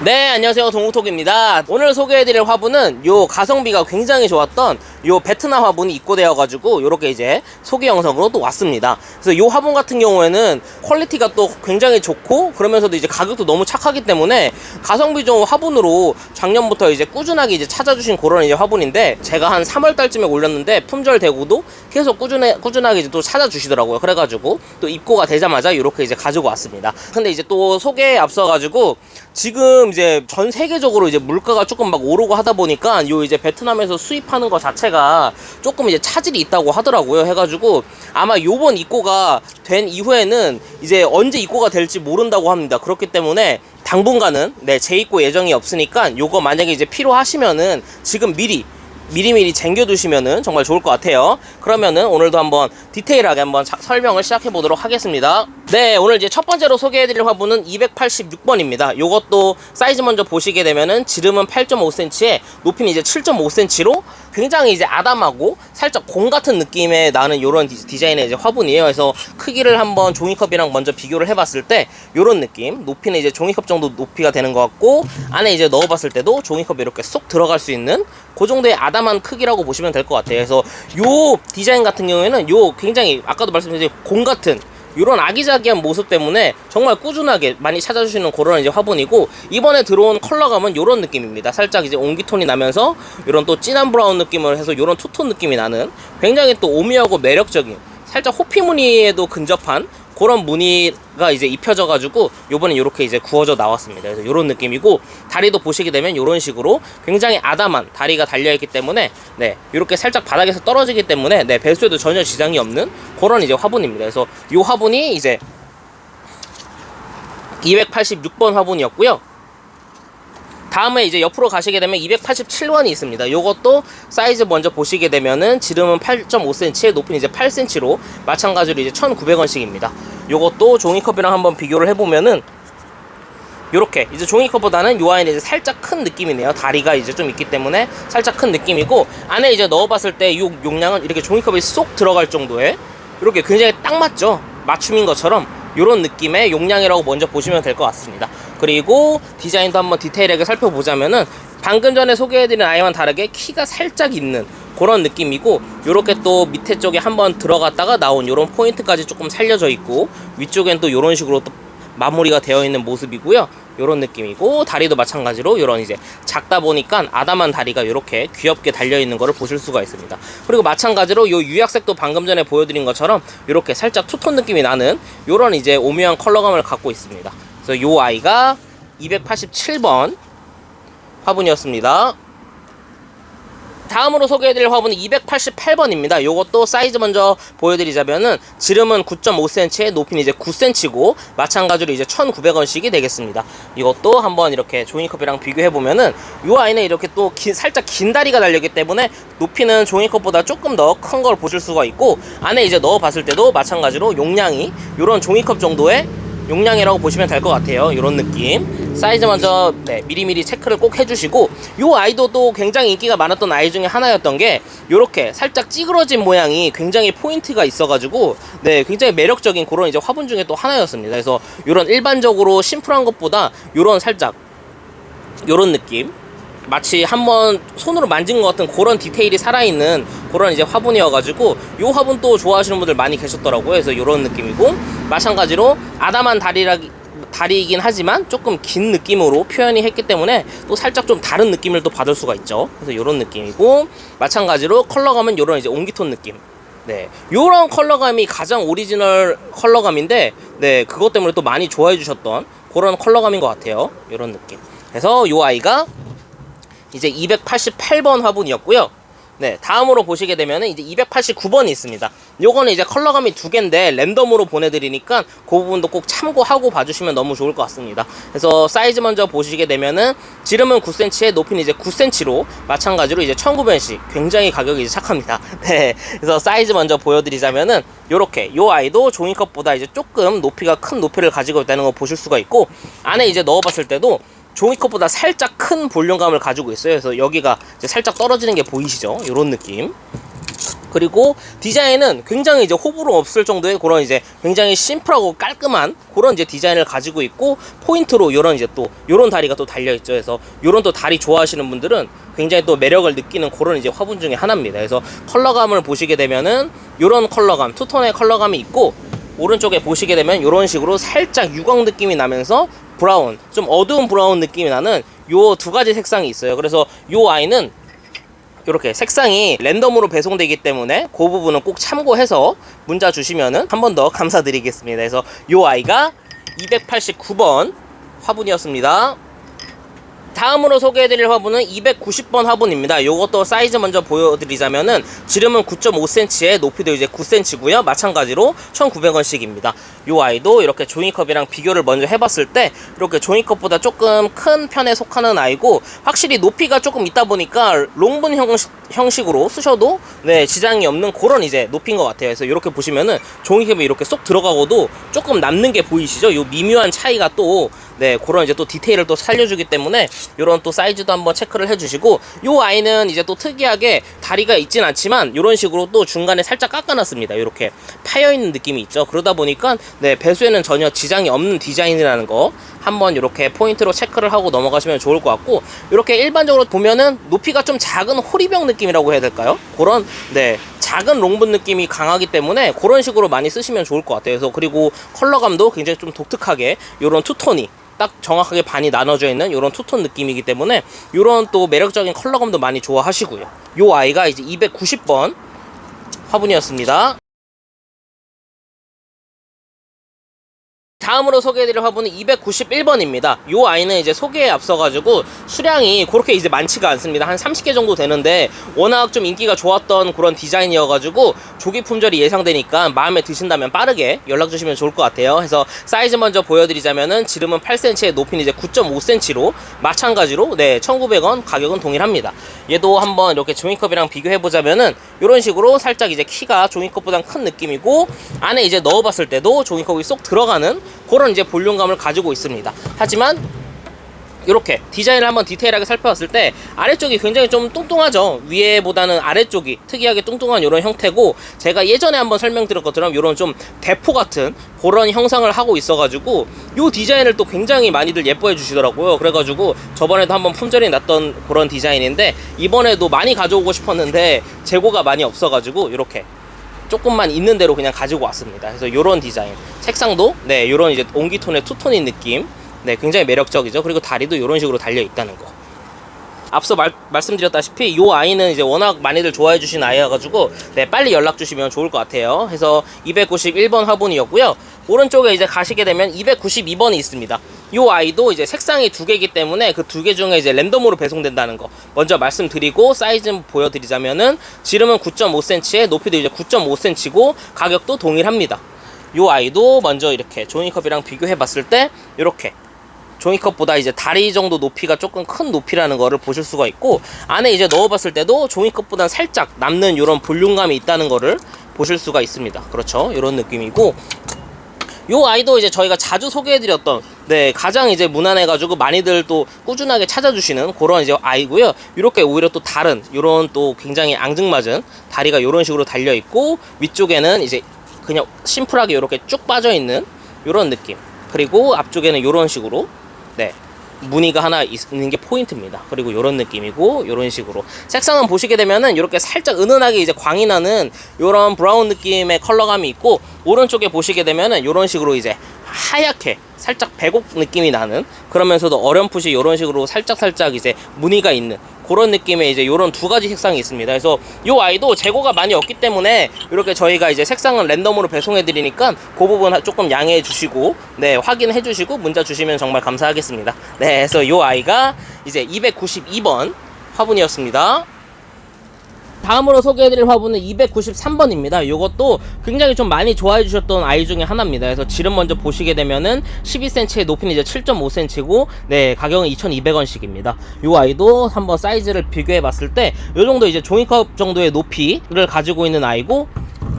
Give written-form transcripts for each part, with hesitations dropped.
네, 안녕하세요. 동욱톡입니다. 오늘 소개해드릴 화분은 요 가성비가 굉장히 좋았던 요 베트남 화분이 입고되어가지고 요렇게 이제 소개 영상으로 또 왔습니다. 그래서 요 화분 같은 경우에는 퀄리티가 또 굉장히 좋고 그러면서도 이제 가격도 너무 착하기 때문에 가성비 좋은 화분으로 작년부터 이제 꾸준하게 이제 찾아주신 그런 이제 화분인데, 제가 한 3월 달쯤에 올렸는데 품절 되고도 계속 꾸준하게 이제 또 찾아주시더라고요. 그래가지고 또 입고가 되자마자 이렇게 이제 가지고 왔습니다. 근데 이제 또 소개에 앞서가지고 지금 이제 전 세계적으로 이제 물가가 조금 막 오르고 하다 보니까 요 이제 베트남에서 수입하는 거 자체가 조금 이제 차질이 있다고 하더라고요. 해가지고 아마 요번 입고가 된 이후에는 이제 언제 입고가 될지 모른다고 합니다. 그렇기 때문에 당분간은 재입고 예정이 없으니까 요거 만약에 이제 필요하시면은 지금 미리미리 쟁겨두시면은 정말 좋을 것 같아요. 그러면은 오늘도 한번 디테일하게 한번 설명을 시작해 보도록 하겠습니다. 네, 오늘 이제 첫 번째로 소개해드릴 화분은 286번입니다. 요것도 사이즈 먼저 보시게 되면은 지름은 8.5cm에 높이는 이제 7.5cm로 굉장히 이제 아담하고 살짝 공 같은 느낌의 나는 요런 디자인의 이제 화분이에요. 그래서 크기를 한번 종이컵이랑 먼저 비교를 해봤을 때 요런 느낌, 높이는 이제 종이컵 정도 높이가 되는 것 같고, 안에 이제 넣어봤을 때도 종이컵이 이렇게 쏙 들어갈 수 있는 그 정도의 아담한 크기라고 보시면 될 것 같아요. 그래서 요 디자인 같은 경우에는 요 굉장히 아까도 말씀드린 공 같은 이런 아기자기한 모습 때문에 정말 꾸준하게 많이 찾아주시는 그런 이제 화분이고, 이번에 들어온 컬러감은 이런 느낌입니다. 살짝 이제 옹기톤이 나면서 이런 또 진한 브라운 느낌을 해서 이런 투톤 느낌이 나는 굉장히 또 오묘하고 매력적인, 살짝 호피 무늬에도 근접한 그런 무늬가 이제 입혀져가지고 요번에 이렇게 이제 구워져 나왔습니다. 그래서 이런 느낌이고, 다리도 보시게 되면 이런 식으로 굉장히 아담한 다리가 달려있기 때문에 이렇게 살짝 바닥에서 떨어지기 때문에 배수에도 전혀 지장이 없는 그런 이제 화분입니다. 그래서 이 화분이 이제 286번 화분이었고요. 다음에 이제 옆으로 가시게 되면 287번이 있습니다. 요것도 사이즈 먼저 보시게 되면은 지름은 8.5cm, 높이는 이제 8cm로 마찬가지로 이제 1,900원씩입니다. 요것도 종이컵이랑 한번 비교를 해보면은 요렇게 이제 종이컵보다는 요 안에 이제 살짝 큰 느낌이네요. 다리가 이제 좀 있기 때문에 살짝 큰 느낌이고, 안에 이제 넣어봤을 때 요 용량은 이렇게 종이컵이 쏙 들어갈 정도의 이렇게 굉장히 딱 맞죠? 맞춤인 것처럼 요런 느낌의 용량이라고 먼저 보시면 될 것 같습니다. 그리고 디자인도 한번 디테일하게 살펴보자면은 방금 전에 소개해드린 아이와는 다르게 키가 살짝 있는 그런 느낌이고, 요렇게 또 밑에 쪽에 한번 들어갔다가 나온 요런 포인트까지 조금 살려져 있고, 위쪽엔 또 요런 식으로 또 마무리가 되어 있는 모습이고요. 요런 느낌이고, 다리도 마찬가지로 요런 이제 작다 보니까 아담한 다리가 이렇게 귀엽게 달려있는 거를 보실 수가 있습니다. 그리고 마찬가지로 요 유약색도 방금 전에 보여드린 것처럼 이렇게 살짝 투톤 느낌이 나는 요런 이제 오묘한 컬러감을 갖고 있습니다. 그래서 요 아이가 287번 화분이었습니다. 다음으로 소개해드릴 화분은 288번입니다. 요것도 사이즈 먼저 보여드리자면은 지름은 9.5cm, 높이는 이제 9cm고 마찬가지로 이제 1,900원씩이 되겠습니다. 이것도 한번 이렇게 종이컵이랑 비교해보면은 요 아이는 이렇게 또 살짝 긴 다리가 달렸기 때문에 높이는 종이컵보다 조금 더 큰 걸 보실 수가 있고, 안에 이제 넣어봤을 때도 마찬가지로 용량이 요런 종이컵 정도의 용량이라고 보시면 될 것 같아요. 이런 느낌. 사이즈 먼저 미리미리 체크를 꼭 해주시고, 요 아이도 또 굉장히 인기가 많았던 아이 중에 하나였던 게 요렇게 살짝 찌그러진 모양이 굉장히 포인트가 있어가지고 굉장히 매력적인 그런 이제 화분 중에 또 하나였습니다. 그래서 요런 일반적으로 심플한 것보다 요런 살짝 요런 느낌, 마치 한번 손으로 만진 것 같은 그런 디테일이 살아있는 그런 이제 화분이어가지고 요 화분 또 좋아하시는 분들 많이 계셨더라고요. 그래서 요런 느낌이고, 마찬가지로 아담한 다리이긴 하지만 조금 긴 느낌으로 표현이 했기 때문에 또 살짝 좀 다른 느낌을 또 받을 수가 있죠. 그래서 요런 느낌이고, 마찬가지로 컬러감은 요런 이제 옹기톤 느낌. 요런 컬러감이 가장 오리지널 컬러감인데 그것 때문에 또 많이 좋아해 주셨던 그런 컬러감인 것 같아요. 요런 느낌. 그래서 요 아이가 이제 288번 화분이었고요. 다음으로 보시게 되면은 이제 289번이 있습니다. 요거는 이제 컬러감이 두 개인데 랜덤으로 보내드리니까 그 부분도 꼭 참고하고 봐주시면 너무 좋을 것 같습니다. 그래서 사이즈 먼저 보시게 되면은 지름은 9cm에 높이는 이제 9cm로 마찬가지로 이제 1,900원씩 굉장히 가격이 이제 착합니다. 그래서 사이즈 먼저 보여드리자면은 요렇게 요 아이도 종이컵보다 이제 조금 높이가 큰 높이를 가지고 있다는 거 보실 수가 있고, 안에 이제 넣어봤을 때도 종이컵보다 살짝 큰 볼륨감을 가지고 있어요. 그래서 여기가 이제 살짝 떨어지는 게 보이시죠? 이런 느낌. 그리고 디자인은 굉장히 이제 호불호 없을 정도의 그런 이제 굉장히 심플하고 깔끔한 그런 이제 디자인을 가지고 있고, 포인트로 요런 이제 또 요런 다리가 또 달려 있죠. 그래서 요런 또 다리 좋아하시는 분들은 굉장히 또 매력을 느끼는 그런 이제 화분 중에 하나입니다. 그래서 컬러감을 보시게 되면은 요런 컬러감, 투톤의 컬러감이 있고, 오른쪽에 보시게 되면 요런 식으로 살짝 유광 느낌이 나면서 브라운, 좀 어두운 브라운 느낌이 나는 요 두 가지 색상이 있어요. 그래서 요 아이는 이렇게 색상이 랜덤으로 배송되기 때문에 그 부분은 꼭 참고해서 문자 주시면은 한 번 더 감사드리겠습니다. 그래서 요 아이가 289번 화분이었습니다. 다음으로 소개해드릴 화분은 290번 화분입니다. 요것도 사이즈 먼저 보여드리자면은 지름은 9.5cm에 높이도 이제 9cm고요. 마찬가지로 1,900원씩입니다. 요 아이도 이렇게 종이컵이랑 비교를 먼저 해봤을 때 이렇게 종이컵보다 조금 큰 편에 속하는 아이고, 확실히 높이가 조금 있다 보니까 롱분 형식으로 쓰셔도 네, 지장이 없는 그런 이제 높이인 것 같아요. 그래서 이렇게 보시면은 종이컵이 이렇게 쏙 들어가고도 조금 남는 게 보이시죠? 요 미묘한 차이가 또 네, 그런 이제 또 디테일을 또 살려주기 때문에 요런 또 사이즈도 한번 체크를 해주시고, 요 아이는 이제 또 특이하게 다리가 있진 않지만 요런 식으로 또 중간에 살짝 깎아놨습니다. 이렇게 파여있는 느낌이 있죠. 그러다 보니까 네, 배수에는 전혀 지장이 없는 디자인이라는 거 한번 이렇게 포인트로 체크를 하고 넘어가시면 좋을 것 같고, 이렇게 일반적으로 보면은 높이가 좀 작은 호리병 느낌이라고 해야 될까요? 그런 네, 작은 롱분 느낌이 강하기 때문에 그런 식으로 많이 쓰시면 좋을 것 같아요. 그래서 그리고 컬러감도 굉장히 좀 독특하게 요런 투톤이 딱 정확하게 반이 나눠져 있는 이런 투톤 느낌이기 때문에 이런 또 매력적인 컬러감도 많이 좋아하시고요. 요 아이가 이제 290번 화분이었습니다. 다음으로 소개해드릴 화분은 291번입니다. 요 아이는 이제 소개에 앞서가지고 수량이 그렇게 이제 많지가 않습니다. 한 30개 정도 되는데 워낙 좀 인기가 좋았던 그런 디자인이어가지고 조기 품절이 예상되니까 마음에 드신다면 빠르게 연락 주시면 좋을 것 같아요. 그래서 사이즈 먼저 보여드리자면은 지름은 8cm에 높이는 이제 9.5cm로 마찬가지로 네, 1,900원 가격은 동일합니다. 얘도 한번 이렇게 종이컵이랑 비교해보자면은 이런 식으로 살짝 이제 키가 종이컵보다 큰 느낌이고, 안에 이제 넣어봤을 때도 종이컵이 쏙 들어가는 그런 이제 볼륨감을 가지고 있습니다. 하지만 이렇게 디자인을 한번 디테일하게 살펴봤을 때 아래쪽이 굉장히 좀 뚱뚱하죠. 위에보다는 아래쪽이 특이하게 뚱뚱한 이런 형태고, 제가 예전에 한번 설명드린 것처럼 이런 좀 대포 같은 그런 형상을 하고 있어가지고 이 디자인을 또 굉장히 많이들 예뻐해 주시더라고요. 그래가지고 저번에도 한번 품절이 났던 그런 디자인인데 이번에도 많이 가져오고 싶었는데 재고가 많이 없어가지고 이렇게 조금만 있는 대로 그냥 가지고 왔습니다. 그래서 요런 디자인, 색상도 네, 요런 이제 옹기톤의 투톤인 느낌, 네, 굉장히 매력적이죠. 그리고 다리도 이런 식으로 달려 있다는 거. 앞서 말씀드렸다시피 요 아이는 이제 워낙 많이들 좋아해 주신 아이여가지고 네, 빨리 연락 주시면 좋을 것 같아요. 그래서 291번 화분이었고요. 오른쪽에 이제 가시게 되면 292번이 있습니다. 요 아이도 이제 색상이 두 개이기 때문에 그 두 개 중에 이제 랜덤으로 배송된다는 거 먼저 말씀드리고, 사이즈 보여드리자면은 지름은 9.5cm에 높이도 이제 9.5cm고 가격도 동일합니다. 요 아이도 먼저 이렇게 종이컵이랑 비교해 봤을 때 이렇게 종이컵보다 이제 다리 정도 높이가 조금 큰 높이라는 거를 보실 수가 있고, 안에 이제 넣어봤을 때도 종이컵보다 살짝 남는 이런 볼륨감이 있다는 거를 보실 수가 있습니다. 그렇죠? 이런 느낌이고, 요 아이도 이제 저희가 자주 소개해드렸던 네, 가장 이제 무난해가지고 많이들 또 꾸준하게 찾아주시는 그런 이제 아이고요. 이렇게 오히려 또 다른 이런 또 굉장히 앙증맞은 다리가 이런 식으로 달려 있고, 위쪽에는 이제 그냥 심플하게 이렇게 쭉 빠져 있는 이런 느낌, 그리고 앞쪽에는 이런 식으로 네, 무늬가 하나 있는 게 포인트입니다. 그리고 이런 느낌이고, 이런 식으로 색상은 보시게 되면은 이렇게 살짝 은은하게 이제 광이 나는 이런 브라운 느낌의 컬러감이 있고, 오른쪽에 보시게 되면은 이런 식으로 이제 하얗게 살짝 백옥 느낌이 나는, 그러면서도 어렴풋이 이런 식으로 살짝 이제 무늬가 있는 그런 느낌의 이제 이런 두 가지 색상이 있습니다. 그래서 이 아이도 재고가 많이 없기 때문에 이렇게 저희가 이제 색상은 랜덤으로 배송해 드리니까 그 부분 조금 양해해 주시고 네, 확인해 주시고 문자 주시면 정말 감사하겠습니다. 네, 그래서 이 아이가 이제 292번 화분이었습니다. 다음으로 소개해드릴 화분은 293번입니다. 이것도 굉장히 좀 많이 좋아해 주셨던 아이 중에 하나입니다. 그래서 지름 먼저 보시게 되면은 12cm의 높이는 이제 7.5cm고 네, 가격은 2,200원씩입니다. 이 아이도 한번 사이즈를 비교해 봤을 때 이 정도 이제 종이컵 정도의 높이를 가지고 있는 아이고,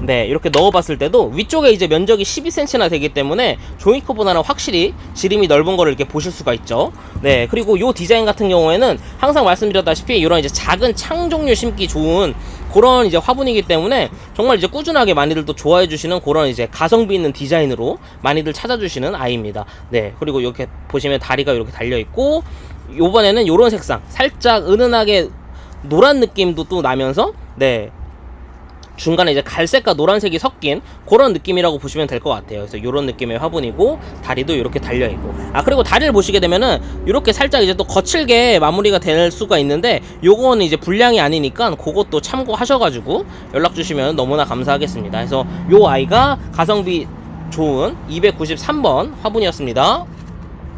네, 이렇게 넣어봤을 때도 위쪽에 이제 면적이 12cm나 되기 때문에 종이컵보다는 확실히 지름이 넓은 거를 이렇게 보실 수가 있죠. 네, 그리고 요 디자인 같은 경우에는 항상 말씀드렸다시피 이런 이제 작은 창 종류 심기 좋은 그런 이제 화분이기 때문에 정말 이제 꾸준하게 많이들 또 좋아해 주시는 그런 이제 가성비 있는 디자인으로 많이들 찾아주시는 아이입니다. 네, 그리고 이렇게 보시면 다리가 이렇게 달려 있고, 요번에는 요런 색상 살짝 은은하게 노란 느낌도 또 나면서, 네, 중간에 이제 갈색과 노란색이 섞인 그런 느낌이라고 보시면 될 것 같아요. 그래서 이런 느낌의 화분이고, 다리도 이렇게 달려있고, 그리고 다리를 보시게 되면은 이렇게 살짝 이제 또 거칠게 마무리가 될 수가 있는데, 요거는 이제 불량이 아니니까 그것도 참고하셔가지고 연락 주시면 너무나 감사하겠습니다. 그래서 요 아이가 가성비 좋은 293번 화분이었습니다.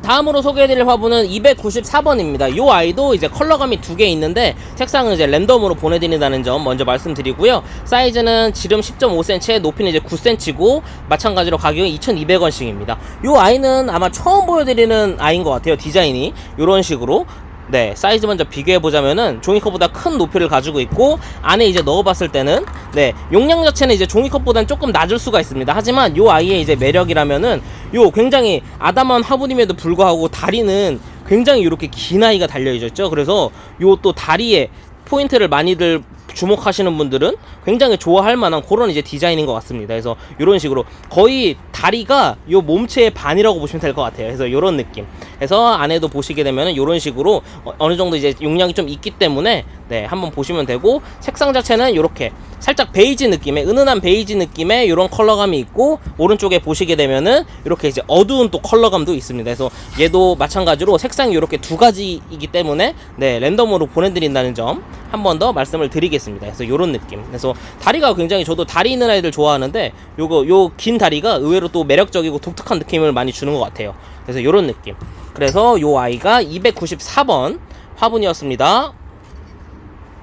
다음으로 소개해드릴 화분은 294번입니다. 이 아이도 이제 컬러감이 두 개 있는데 색상은 이제 랜덤으로 보내드린다는 점 먼저 말씀드리고요. 사이즈는 지름 10.5cm, 높이는 이제 9cm고 마찬가지로 가격은 2,200원씩입니다. 이 아이는 아마 처음 보여드리는 아이인 것 같아요. 디자인이 이런 식으로. 네, 사이즈 먼저 비교해보자면은 종이컵보다 큰 높이를 가지고 있고, 안에 이제 넣어봤을 때는, 네, 용량 자체는 이제 종이컵보다는 조금 낮을 수가 있습니다. 하지만 요 아이의 이제 매력이라면은 요 굉장히 아담한 화분임에도 불구하고 다리는 굉장히 이렇게 긴 아이가 달려있죠. 그래서 요 또 다리에 포인트를 많이들 주목하시는 분들은 굉장히 좋아할 만한 그런 이제 디자인인 것 같습니다. 그래서 이런 식으로 거의 다리가 요 몸체의 반이라고 보시면 될 것 같아요. 그래서 이런 느낌. 그래서 안에도 보시게 되면은 이런 식으로 어느 정도 이제 용량이 좀 있기 때문에, 네, 한번 보시면 되고, 색상 자체는 이렇게 살짝 베이지 느낌의, 은은한 베이지 느낌의 이런 컬러감이 있고, 오른쪽에 보시게 되면은 이렇게 이제 어두운 또 컬러감도 있습니다. 그래서 얘도 마찬가지로 색상이 이렇게 두 가지이기 때문에, 네, 랜덤으로 보내드린다는 점 한 번 더 말씀을 드리겠습니다. 그래서 이런 느낌. 그래서 다리가 굉장히, 저도 다리 있는 아이들 좋아하는데 요 긴 다리가 의외로 또 매력적이고 독특한 느낌을 많이 주는 것 같아요. 그래서 이런 느낌. 그래서 요 아이가 294번 화분이었습니다.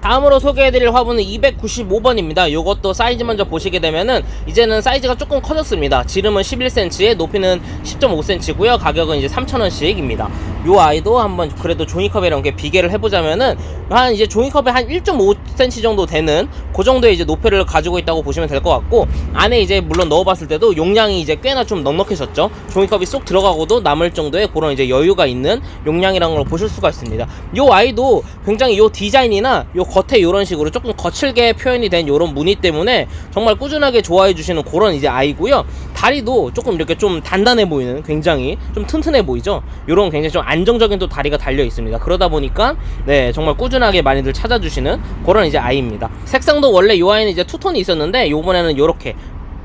다음으로 소개해드릴 화분은 295번입니다. 요것도 사이즈 먼저 보시게 되면은 이제는 사이즈가 조금 커졌습니다. 지름은 11cm에 높이는 10.5cm고요. 가격은 이제 3,000원씩입니다. 요 아이도 한번 그래도 종이컵이랑 이렇게 비교를 해보자면은 한 이제 종이컵에 한 1.5cm 정도 되는 그 정도의 이제 높이를 가지고 있다고 보시면 될 것 같고, 안에 이제 물론 넣어봤을 때도 용량이 이제 꽤나 좀 넉넉해졌죠. 종이컵이 쏙 들어가고도 남을 정도의 그런 이제 여유가 있는 용량이라는 걸 보실 수가 있습니다. 요 아이도 굉장히 요 디자인이나 요 겉에 이런 식으로 조금 거칠게 표현이 된 이런 무늬 때문에 정말 꾸준하게 좋아해 주시는 그런 이제 아이고요. 다리도 조금 이렇게 좀 단단해 보이는, 굉장히 좀 튼튼해 보이죠. 이런 굉장히 좀 안정적인 또 다리가 달려 있습니다. 그러다 보니까, 네, 정말 꾸준하게 많이들 찾아주시는 그런 이제 아이입니다. 색상도 원래 이 아이는 이제 투톤이 있었는데 요번에는 이렇게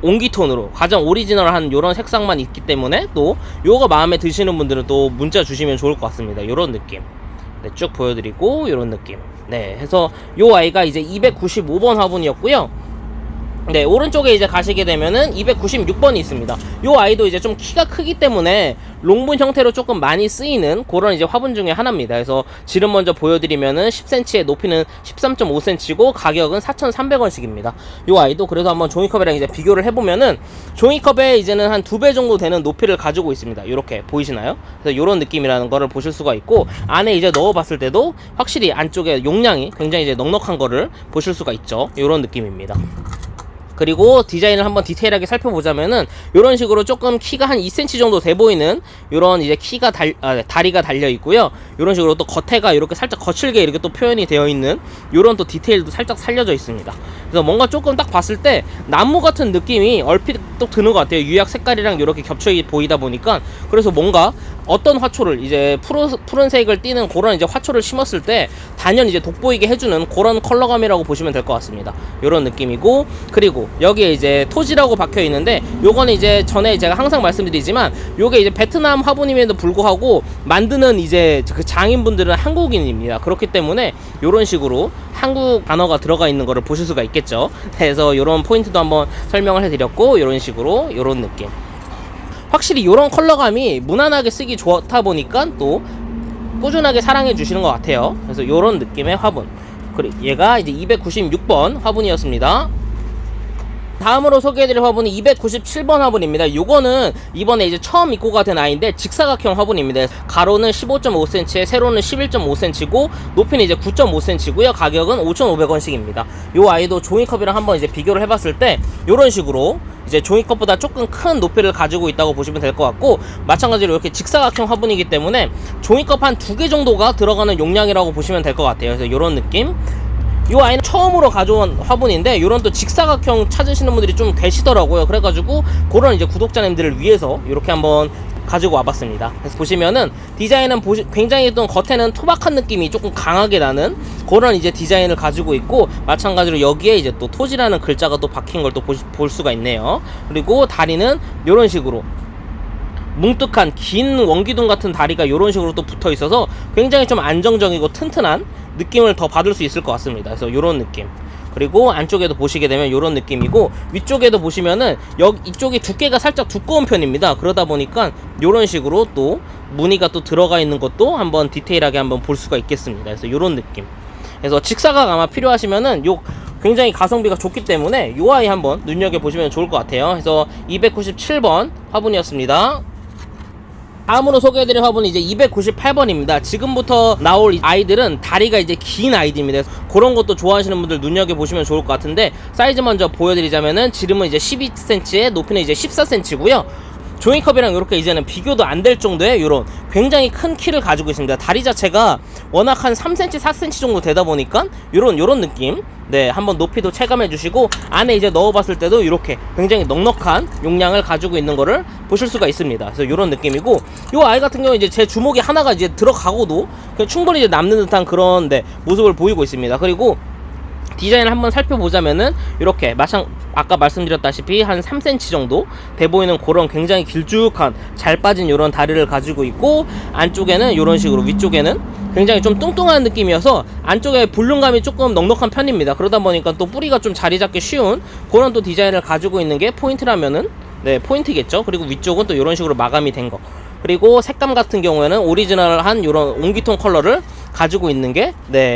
옹기톤으로 가장 오리지널한 요런 색상만 있기 때문에, 또 요거 마음에 드시는 분들은 또 문자 주시면 좋을 것 같습니다. 요런 느낌. 네, 쭉 보여드리고 요런 느낌. 네, 해서 요 아이가 이제 295번 화분이었고요. 네, 오른쪽에 이제 가시게 되면은 296번이 있습니다. 요 아이도 이제 좀 키가 크기 때문에 롱분 형태로 조금 많이 쓰이는 그런 이제 화분 중에 하나입니다. 그래서 지름 먼저 보여드리면은 10cm에 높이는 13.5cm고 가격은 4,300원씩입니다. 요 아이도 그래도 한번 종이컵이랑 이제 비교를 해보면은 종이컵에 이제는 한 2배 정도 되는 높이를 가지고 있습니다. 이렇게 보이시나요? 그래서 요런 느낌이라는 거를 보실 수가 있고, 안에 이제 넣어봤을 때도 확실히 안쪽에 용량이 굉장히 이제 넉넉한 거를 보실 수가 있죠. 요런 느낌입니다. 그리고 디자인을 한번 디테일하게 살펴보자면은 이런 식으로 조금 키가 한 2cm 정도 돼 보이는 이런 이제 키가 다리가 달려 있고요. 이런 식으로 또 겉에가 이렇게 살짝 거칠게 이렇게 또 표현이 되어 있는 이런 또 디테일도 살짝 살려져 있습니다. 그래서 뭔가 조금 딱 봤을 때 나무 같은 느낌이 얼핏 또 드는 것 같아요. 유약 색깔이랑 이렇게 겹쳐 보이다 보니까. 그래서 뭔가 어떤 화초를 이제 푸른색을 띠는 그런 이제 화초를 심었을 때 단연 이제 돋보이게 해주는 그런 컬러감이라고 보시면 될 것 같습니다. 이런 느낌이고, 그리고 여기에 이제 토지라고 박혀 있는데 요거는 이제 전에 제가 항상 말씀드리지만 요게 이제 베트남 화분임에도 불구하고 만드는 이제 그 장인분들은 한국인입니다. 그렇기 때문에 요런 식으로 한국 단어가 들어가 있는 거를 보실 수가 있겠죠. 그래서 요런 포인트도 한번 설명을 해드렸고, 요런 식으로 요런 느낌. 확실히 이런 컬러감이 무난하게 쓰기 좋다 보니까 또 꾸준하게 사랑해 주시는 것 같아요. 그래서 이런 느낌의 화분. 그리고 얘가 이제 296번 화분이었습니다. 다음으로 소개해드릴 화분은 297번 화분입니다. 요거는 이번에 이제 처음 입고가 된 아이인데 직사각형 화분입니다. 가로는 15.5cm에 세로는 11.5cm고 높이는 이제 9.5cm고요. 가격은 5,500원씩입니다. 요 아이도 종이컵이랑 한번 이제 비교를 해봤을 때 요런 식으로 이제 종이컵보다 조금 큰 높이를 가지고 있다고 보시면 될 것 같고, 마찬가지로 이렇게 직사각형 화분이기 때문에 종이컵 한 2개 정도가 들어가는 용량이라고 보시면 될 것 같아요. 그래서 요런 느낌. 이 아이는 처음으로 가져온 화분인데 이런 또 직사각형 찾으시는 분들이 좀 계시더라고요. 그래가지고 그런 이제 구독자님들을 위해서 이렇게 한번 가지고 와봤습니다. 그래서 보시면은 디자인은 굉장히 또 겉에는 투박한 느낌이 조금 강하게 나는 그런 이제 디자인을 가지고 있고, 마찬가지로 여기에 이제 또 토지라는 글자가 또 박힌 걸 또 볼 수가 있네요. 그리고 다리는 이런 식으로 뭉툭한 긴 원기둥 같은 다리가 이런 식으로 또 붙어 있어서 굉장히 좀 안정적이고 튼튼한 느낌을 더 받을 수 있을 것 같습니다. 그래서 이런 느낌. 그리고 안쪽에도 보시게 되면 이런 느낌이고, 위쪽에도 보시면은 이쪽이 두께가 살짝 두꺼운 편입니다. 그러다 보니까 이런 식으로 또 무늬가 또 들어가 있는 것도 한번 디테일하게 한번 볼 수가 있겠습니다. 그래서 이런 느낌. 그래서 직사각 아마 필요하시면은 요 굉장히 가성비가 좋기 때문에 요 아이 한번 눈여겨보시면 좋을 것 같아요. 그래서 297번 화분이었습니다. 다음으로 소개해드릴 화분은 이제 298번입니다. 지금부터 나올 아이들은 다리가 이제 긴 아이들입니다. 그런 것도 좋아하시는 분들 눈여겨보시면 좋을 것 같은데, 사이즈 먼저 보여드리자면은 지름은 이제 12cm에 높이는 이제 14cm고요. 종이컵이랑 이렇게 이제는 비교도 안 될 정도의 이런 굉장히 큰 키를 가지고 있습니다. 다리 자체가 워낙 한 3cm, 4cm 정도 되다 보니까 요런 느낌. 네, 한번 높이도 체감해 주시고, 안에 이제 넣어봤을 때도 이렇게 굉장히 넉넉한 용량을 가지고 있는 거를 보실 수가 있습니다. 그래서 요런 느낌이고, 요 아이 같은 경우는 이제 제 주먹이 하나가 이제 들어가고도 그냥 충분히 이제 남는 듯한 그런 모습을 보이고 있습니다. 그리고 디자인을 한번 살펴보자면은 이렇게 아까 말씀드렸다시피 한 3cm 정도 돼 보이는 그런 굉장히 길쭉한 잘 빠진 이런 다리를 가지고 있고, 안쪽에는 이런 식으로 위쪽에는 굉장히 좀 뚱뚱한 느낌이어서 안쪽에 볼륨감이 조금 넉넉한 편입니다. 그러다 보니까 또 뿌리가 좀 자리 잡기 쉬운 그런 또 디자인을 가지고 있는 게 포인트라면은 포인트겠죠. 그리고 위쪽은 또 이런 식으로 마감이 된 거. 그리고 색감 같은 경우에는 오리지널한 이런 옹기통 컬러를 가지고 있는 게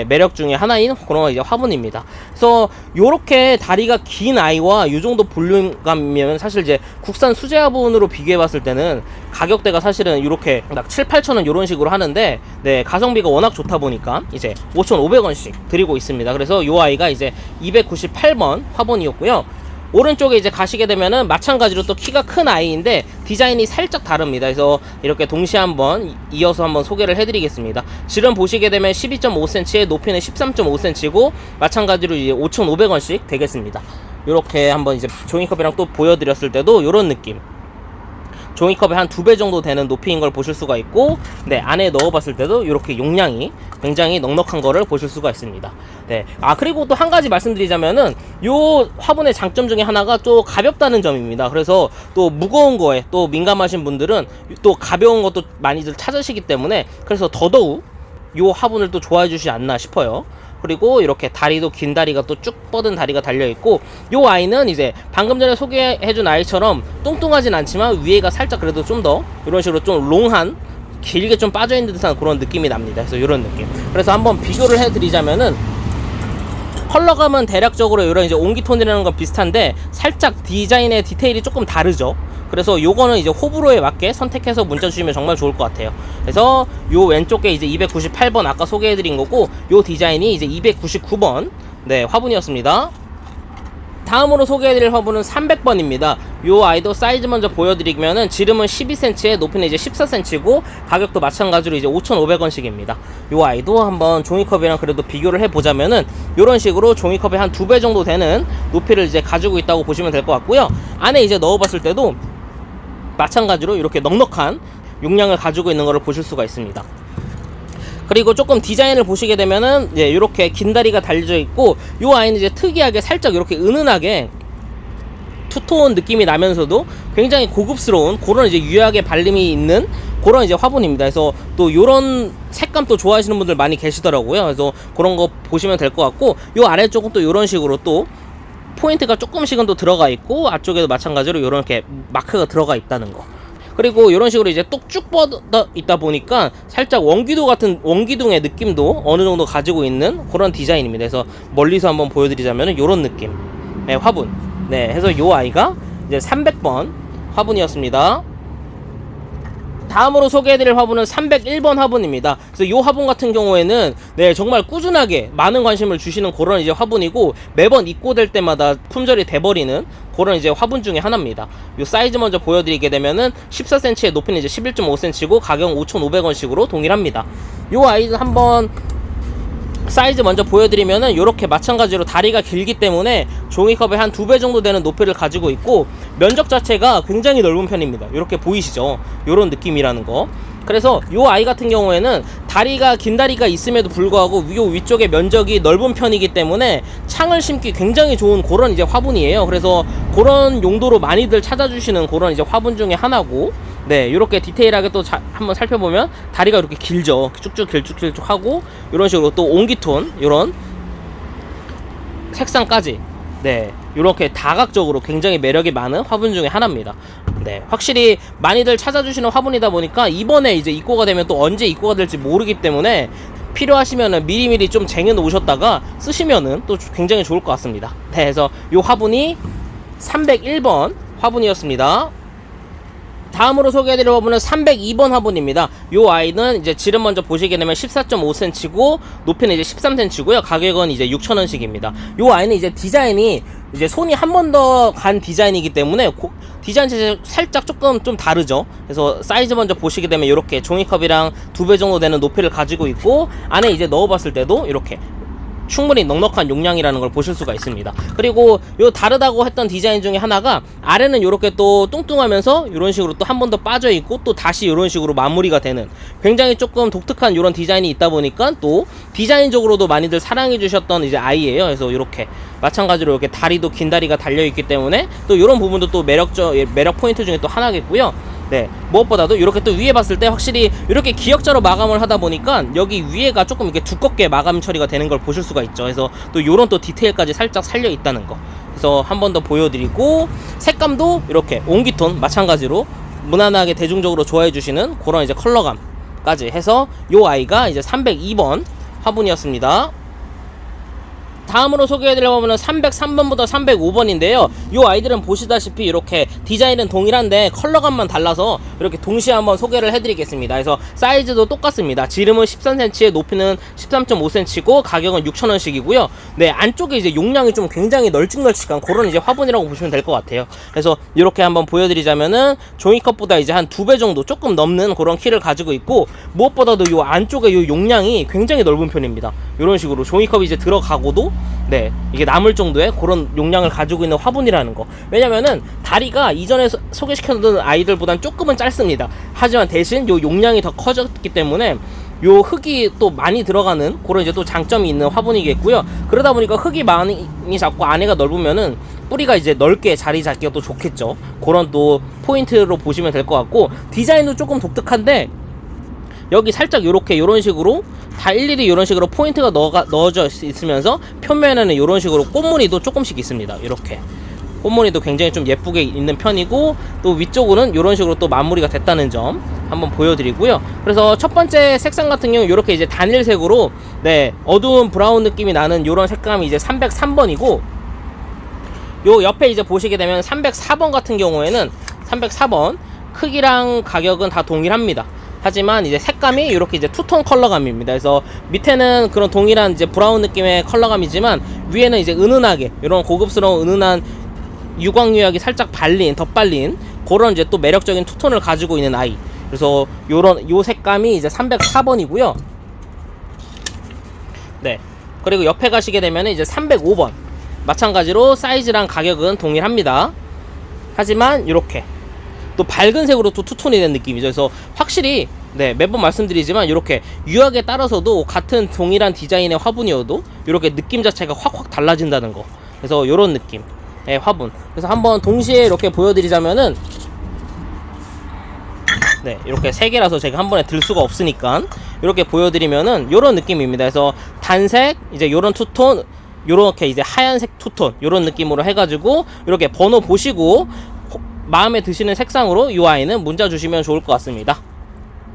매력 중에 하나인 그런 이제 화분입니다. 그래서 요렇게 다리가 긴 아이와 요 정도 볼륨감이면 사실 이제 국산 수제 화분으로 비교해 봤을 때는 가격대가 사실은 이렇게 딱 7, 8천원 요런 식으로 하는데, 가성비가 워낙 좋다 보니까 이제 5,500원씩 드리고 있습니다. 그래서 요 아이가 이제 298번 화분이었고요. 오른쪽에 이제 가시게 되면은 마찬가지로 또 키가 큰 아이인데 디자인이 살짝 다릅니다. 그래서 이렇게 동시에 한번 이어서 한번 소개를 해드리겠습니다. 지름 보시게 되면 12.5cm에 높이는 13.5cm고 마찬가지로 이제 5,500원씩 되겠습니다. 이렇게 한번 이제 종이컵이랑 또 보여드렸을 때도 이런 느낌. 종이컵의 한 2배 정도 되는 높이인 걸 보실 수가 있고, 안에 넣어봤을 때도 이렇게 용량이 굉장히 넉넉한 거를 보실 수가 있습니다. 그리고 또 한 가지 말씀드리자면은 요 화분의 장점 중에 하나가 또 가볍다는 점입니다. 그래서 또 무거운 거에 또 민감하신 분들은 또 가벼운 것도 많이들 찾으시기 때문에, 그래서 더더욱 요 화분을 또 좋아해 주시지 않나 싶어요. 그리고 이렇게 다리도 긴 다리가 또 쭉 뻗은 다리가 달려있고, 요 아이는 이제 방금 전에 소개해준 아이처럼 뚱뚱하진 않지만 위에가 살짝 그래도 좀 더 이런 식으로 좀 롱한 길게 좀 빠져있는 듯한 그런 느낌이 납니다. 그래서 이런 느낌. 그래서 한번 비교를 해드리자면은 컬러감은 대략적으로 이런 이제 옹기톤이라는 건 비슷한데 살짝 디자인의 디테일이 조금 다르죠. 그래서 요거는 이제 호불호에 맞게 선택해서 문자 주시면 정말 좋을 것 같아요. 그래서 요 왼쪽에 이제 298번 아까 소개해드린 거고, 요 디자인이 이제 299번 화분이었습니다. 다음으로 소개해드릴 화분은 300번입니다. 요 아이도 사이즈 먼저 보여드리면은 지름은 12cm에 높이는 이제 14cm고 가격도 마찬가지로 이제 5,500원씩입니다. 요 아이도 한번 종이컵이랑 그래도 비교를 해보자면은 요런 식으로 종이컵의 한 2배 정도 되는 높이를 이제 가지고 있다고 보시면 될 것 같고요. 안에 이제 넣어봤을 때도 마찬가지로 이렇게 넉넉한 용량을 가지고 있는 것을 보실 수가 있습니다. 그리고 조금 디자인을 보시게 되면은 이렇게 긴 다리가 달려져 있고, 요 아이는 이제 특이하게 살짝 이렇게 은은하게 투톤 느낌이 나면서도 굉장히 고급스러운 그런 이제 유약의 발림이 있는 그런 이제 화분입니다. 그래서 또 요런 색감 또 좋아하시는 분들 많이 계시더라고요. 그래서 그런 거 보시면 될 것 같고, 요 아래쪽은 또 요런 식으로 또 포인트가 조금씩은 또 들어가 있고, 앞쪽에도 마찬가지로 요렇게 마크가 들어가 있다는 거. 그리고 이런 식으로 이제 뚝 쭉 뻗어 있다 보니까 살짝 원기둥의 느낌도 어느 정도 가지고 있는 그런 디자인입니다. 그래서 멀리서 한번 보여드리자면 이런 느낌. 화분. 네, 해서 요 아이가 이제 300번 화분이었습니다. 다음으로 소개해드릴 화분은 301번 화분입니다. 그래서 이 화분 같은 경우에는 네, 정말 꾸준하게 많은 관심을 주시는 그런 이제 화분이고, 매번 입고될 때마다 품절이 돼버리는 그런 이제 화분 중에 하나입니다. 이 사이즈 먼저 보여드리게 되면은 14cm의 높이는 이제 11.5cm고 가격은 5,500원씩으로 동일합니다. 이 아이도 한번 사이즈 먼저 보여드리면은 이렇게 마찬가지로 다리가 길기 때문에 종이컵의 한 2배 정도 되는 높이를 가지고 있고, 면적 자체가 굉장히 넓은 편입니다. 이렇게 보이시죠? 이런 느낌이라는 거. 그래서 이 아이 같은 경우에는 다리가 긴 다리가 있음에도 불구하고 위쪽의 면적이 넓은 편이기 때문에 창을 심기 굉장히 좋은 그런 이제 화분이에요. 그래서 그런 용도로 많이들 찾아주시는 그런 이제 화분 중에 하나고, 네, 이렇게 디테일하게 또 한번 살펴보면 다리가 이렇게 길죠. 쭉쭉 길쭉길쭉 하고, 이런 식으로 또 옹기톤 이런 색상까지, 네, 이렇게 다각적으로 굉장히 매력이 많은 화분 중에 하나입니다. 네, 확실히 많이들 찾아주시는 화분이다 보니까 이번에 이제 입고가 되면 또 언제 입고가 될지 모르기 때문에 필요하시면은 미리미리 좀 쟁여 놓으셨다가 쓰시면은 또 굉장히 좋을 것 같습니다. 네, 그래서 이 화분이 301번 화분이었습니다. 다음으로 소개해드릴 화분은 302번 화분입니다. 이 아이는 이제 질은 먼저 보시게 되면 14.5cm고 높이는 이제 13cm고요. 가격은 이제 6,000원씩입니다. 이 아이는 이제 디자인이 이제 손이 한 번 더 간 디자인이기 때문에 디자인 자체 살짝 조금 좀 다르죠. 그래서 사이즈 먼저 보시게 되면 이렇게 종이컵이랑 2배 정도 되는 높이를 가지고 있고, 안에 이제 넣어봤을 때도 이렇게 충분히 넉넉한 용량이라는 걸 보실 수가 있습니다. 그리고 요 다르다고 했던 디자인 중에 하나가 아래는 이렇게 또 뚱뚱하면서 이런 식으로 또 한 번 더 빠져 있고 또 다시 이런 식으로 마무리가 되는 굉장히 조금 독특한 이런 디자인이 있다 보니까 또 디자인적으로도 많이들 사랑해 주셨던 이제 아이예요. 그래서 이렇게 마찬가지로 이렇게 다리도 긴 다리가 달려 있기 때문에 또 이런 부분도 또 매력 포인트 중에 또 하나겠고요. 네, 무엇보다도 이렇게 또 위에 봤을 때 확실히 이렇게 기역자로 마감을 하다 보니까 여기 위에가 조금 이렇게 두껍게 마감 처리가 되는 걸 보실 수가 있죠. 그래서 또 이런 또 디테일까지 살짝 살려 있다는 거. 그래서 한 번 더 보여드리고, 색감도 이렇게 옹기톤 마찬가지로 무난하게 대중적으로 좋아해 주시는 그런 이제 컬러감까지 해서 이 아이가 이제 302번 화분이었습니다. 다음으로 소개해드릴 화분은 303번부터 305번인데요. 이 아이들은 보시다시피 이렇게 디자인은 동일한데 컬러감만 달라서 이렇게 동시에 한번 소개를 해드리겠습니다. 그래서 사이즈도 똑같습니다. 지름은 13cm에 높이는 13.5cm고 가격은 6,000원씩이고요. 네, 안쪽에 이제 용량이 좀 굉장히 널찍널찍한 그런 이제 화분이라고 보시면 될 것 같아요. 그래서 이렇게 한번 보여드리자면은 종이컵보다 이제 한 2배 정도 조금 넘는 그런 키를 가지고 있고, 무엇보다도 이 안쪽에 이 용량이 굉장히 넓은 편입니다. 이런 식으로 종이컵이 이제 들어가고도 네, 이게 남을 정도의 그런 용량을 가지고 있는 화분이라는 거. 왜냐면은 다리가 이전에 소개시켰던 아이들보단 조금은 짧습니다. 하지만 대신 요 용량이 더 커졌기 때문에 요 흙이 또 많이 들어가는 그런 이제 또 장점이 있는 화분이겠고요. 그러다 보니까 흙이 많이 잡고 안에가 넓으면은 뿌리가 이제 넓게 자리 잡기가 또 좋겠죠. 그런 또 포인트로 보시면 될 것 같고, 디자인도 조금 독특한데 여기 살짝 요렇게 요런 식으로 다 일일이 이런 식으로 포인트가 넣어져 있으면서 표면에는 이런 식으로 꽃무늬도 조금씩 있습니다. 이렇게 꽃무늬도 굉장히 좀 예쁘게 있는 편이고, 또 위쪽으로는 이런 식으로 또 마무리가 됐다는 점 한번 보여드리고요. 그래서 첫 번째 색상 같은 경우 이렇게 이제 단일색으로 네, 어두운 브라운 느낌이 나는 이런 색감이 이제 303번이고, 요 옆에 이제 보시게 되면 304번 같은 경우에는 304번 크기랑 가격은 다 동일합니다. 하지만 이제 색감이 이렇게 이제 투톤 컬러감입니다. 그래서 밑에는 그런 동일한 이제 브라운 느낌의 컬러감이지만 위에는 이제 은은하게 이런 고급스러운 은은한 유광유약이 살짝 덧발린 그런 이제 또 매력적인 투톤을 가지고 있는 아이. 그래서 요 색감이 이제 304번이고요. 네. 그리고 옆에 가시게 되면 이제 305번. 마찬가지로 사이즈랑 가격은 동일합니다. 하지만 이렇게 또 밝은 색으로 또 투톤이 된 느낌이죠. 그래서 확실히 네, 매번 말씀드리지만 이렇게 유학에 따라서도 같은 동일한 디자인의 화분이어도 이렇게 느낌 자체가 확확 달라진다는 거. 그래서 이런 느낌의 화분. 그래서 한번 동시에 이렇게 보여드리자면은 네, 이렇게 세 개라서 제가 한 번에 들 수가 없으니까 이렇게 보여드리면은 이런 느낌입니다. 그래서 단색, 이제 이런 투톤, 요렇게 이제 하얀색 투톤 요런 느낌으로 해가지고 이렇게 번호 보시고 마음에 드시는 색상으로 이 아이는 문자 주시면 좋을 것 같습니다.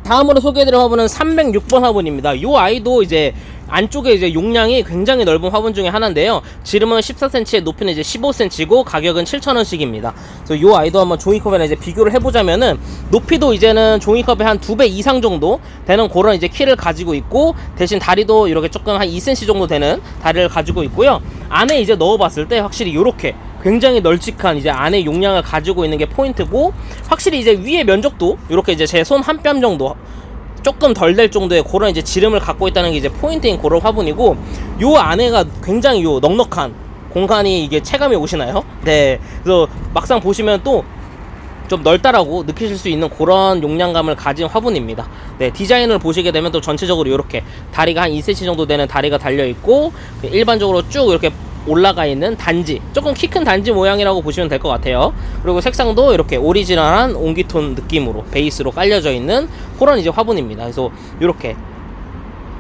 다음으로 소개해드릴 화분은 306번 화분입니다. 이 아이도 이제 안쪽에 이제 용량이 굉장히 넓은 화분 중에 하나인데요. 지름은 14cm, 높이는 이제 15cm고 가격은 7,000원씩입니다. 그래서 요 아이도 한번 종이컵이랑 이제 비교를 해보자면은 높이도 이제는 종이컵의 한 2배 이상 정도 되는 그런 이제 키를 가지고 있고, 대신 다리도 이렇게 조금 한 2cm 정도 되는 다리를 가지고 있고요. 안에 이제 넣어봤을 때 확실히 요렇게 굉장히 널찍한 이제 안에 용량을 가지고 있는 게 포인트고, 확실히 이제 위에 면적도 이렇게 이제 제 손 한 뼘 정도 조금 덜 될 정도의 그런 이제 지름을 갖고 있다는 게 이제 포인트인 그런 화분이고, 요 안에가 굉장히 요 넉넉한 공간이 이게 체감이 오시나요? 네. 그래서 막상 보시면 또 좀 넓다라고 느끼실 수 있는 그런 용량감을 가진 화분입니다. 네, 디자인을 보시게 되면 또 전체적으로 이렇게 다리가 한 2cm 정도 되는 다리가 달려 있고, 일반적으로 쭉 이렇게 올라가 있는 단지, 조금 키 큰 단지 모양이라고 보시면 될 것 같아요. 그리고 색상도 이렇게 오리지널한 옹기톤 느낌으로 베이스로 깔려져 있는 그런 이제 화분입니다. 그래서 이렇게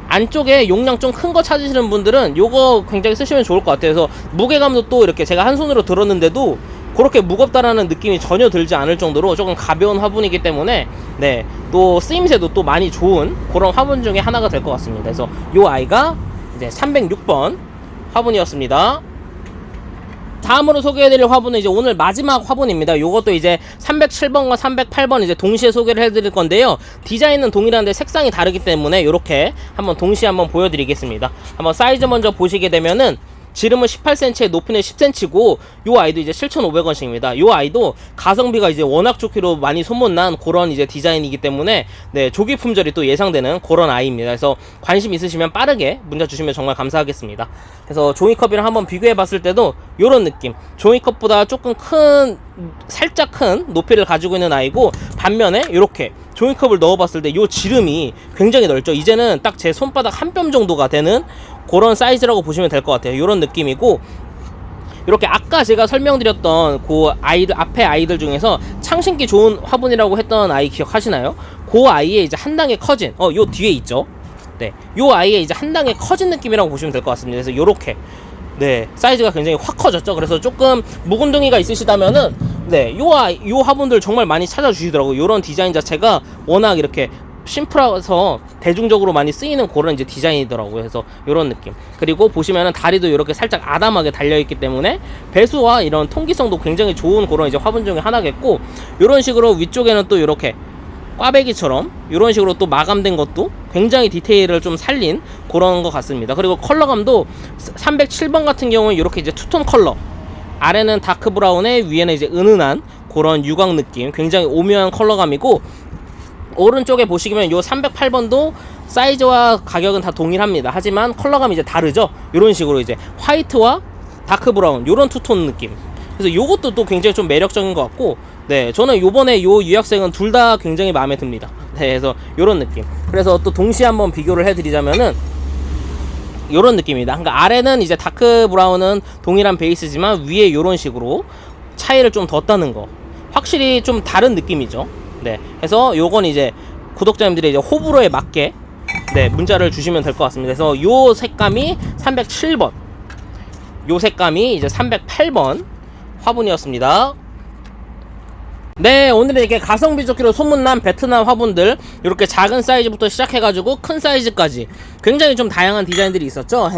안쪽에 용량 좀 큰 거 찾으시는 분들은 요거 굉장히 쓰시면 좋을 것 같아요. 그래서 무게감도 또 이렇게 제가 한 손으로 들었는데도 그렇게 무겁다라는 느낌이 전혀 들지 않을 정도로 조금 가벼운 화분이기 때문에, 네, 또 쓰임새도 또 많이 좋은 그런 화분 중에 하나가 될 것 같습니다. 그래서 요 아이가 이제 306번 화분이었습니다. 다음으로 소개해드릴 화분은 이제 오늘 마지막 화분입니다. 요것도 이제 307번과 308번 이제 동시에 소개를 해드릴 건데요. 디자인은 동일한데 색상이 다르기 때문에 요렇게 한번 동시에 한번 보여드리겠습니다. 한번 사이즈 먼저 보시게 되면은 지름은 18cm, 높이는 10cm고, 요 아이도 이제 7,500원씩입니다. 요 아이도 가성비가 이제 워낙 좋기로 많이 소문난 그런 이제 디자인이기 때문에, 네, 조기 품절이 또 예상되는 그런 아이입니다. 그래서 관심 있으시면 빠르게 문자 주시면 정말 감사하겠습니다. 그래서 종이컵이랑 한번 비교해 봤을 때도 요런 느낌, 종이컵보다 조금 살짝 큰 높이를 가지고 있는 아이고, 반면에 이렇게 종이컵을 넣어봤을 때 요 지름이 굉장히 넓죠. 이제는 딱 제 손바닥 한 뼘 정도가 되는 그런 사이즈라고 보시면 될 것 같아요. 이런 느낌이고, 이렇게 아까 제가 설명드렸던 그 아이들, 앞에 아이들 중에서 창신기 좋은 화분이라고 했던 아이 기억하시나요? 그 아이의 이제 한 단계 커진, 요 뒤에 있죠. 네, 요 아이의 이제 한 단계 커진 느낌이라고 보시면 될 것 같습니다. 그래서 요렇게, 네, 사이즈가 굉장히 확 커졌죠. 그래서 조금 묵은둥이가 있으시다면은, 네, 요 화분들 정말 많이 찾아주시더라고요. 요런 디자인 자체가 워낙 이렇게 심플해서 대중적으로 많이 쓰이는 그런 이제 디자인이더라고요. 그래서 이런 느낌. 그리고 보시면은 다리도 이렇게 살짝 아담하게 달려있기 때문에 배수와 이런 통기성도 굉장히 좋은 그런 이제 화분 중에 하나겠고, 이런 식으로 위쪽에는 또 이렇게 꽈배기처럼 이런 식으로 또 마감된 것도 굉장히 디테일을 좀 살린 그런 것 같습니다. 그리고 컬러감도 307번 같은 경우는 이렇게 이제 투톤 컬러, 아래는 다크 브라운에 위에는 이제 은은한 그런 유광 느낌, 굉장히 오묘한 컬러감이고, 오른쪽에 보시면 요 308번도 사이즈와 가격은 다 동일합니다. 하지만 컬러감이 이제 다르죠. 이런 식으로 이제 화이트와 다크 브라운, 요런 투톤 느낌. 그래서 요것도 또 굉장히 좀 매력적인 것 같고, 네, 저는 요번에 요 유학생은 둘 다 굉장히 마음에 듭니다. 네, 그래서 요런 느낌. 그래서 또 동시에 한번 비교를 해드리자면은 요런 느낌입니다. 그러니까 아래는 이제 다크 브라운은 동일한 베이스지만 위에 요런 식으로 차이를 좀 뒀다는 거, 확실히 좀 다른 느낌이죠. 네, 그래서 요건 이제 구독자님들의 이제 호불호에 맞게, 네, 문자를 주시면 될 것 같습니다. 그래서 요 색감이 307번, 요 색감이 이제 308번 화분이었습니다. 네, 오늘은 이렇게 가성비 좋기로 소문난 베트남 화분들, 이렇게 작은 사이즈부터 시작해가지고 큰 사이즈까지 굉장히 좀 다양한 디자인들이 있었죠.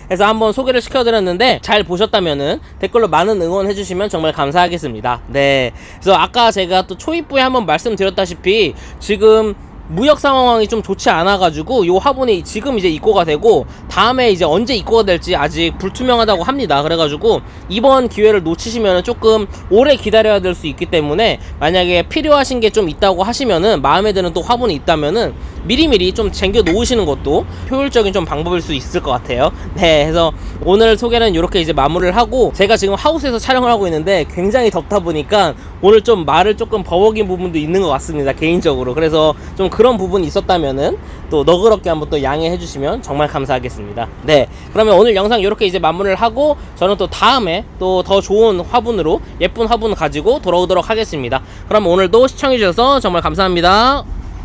그래서 한번 소개를 시켜드렸는데 잘 보셨다면은 댓글로 많은 응원해주시면 정말 감사하겠습니다. 네, 그래서 아까 제가 또 초입부에 한번 말씀드렸다시피 지금 무역 상황이 좀 좋지 않아가지고 요 화분이 지금 이제 입고가 되고 다음에 이제 언제 입고가 될지 아직 불투명하다고 합니다. 그래가지고 이번 기회를 놓치시면 조금 오래 기다려야 될 수 있기 때문에, 만약에 필요하신 게 좀 있다고 하시면은, 마음에 드는 또 화분이 있다면은 미리미리 좀 쟁겨 놓으시는 것도 효율적인 좀 방법일 수 있을 것 같아요. 네, 그래서 오늘 소개는 이렇게 이제 마무리를 하고, 제가 지금 하우스에서 촬영을 하고 있는데 굉장히 덥다 보니까 오늘 좀 말을 조금 버벅인 부분도 있는 것 같습니다, 개인적으로. 그래서 좀 그런 부분이 있었다면은 또 너그럽게 한번 또 양해해 주시면 정말 감사하겠습니다. 네, 그러면 오늘 영상 이렇게 이제 마무리를 하고, 저는 또 다음에 또 더 좋은 화분으로, 예쁜 화분 가지고 돌아오도록 하겠습니다. 그럼 오늘도 시청해 주셔서 정말 감사합니다.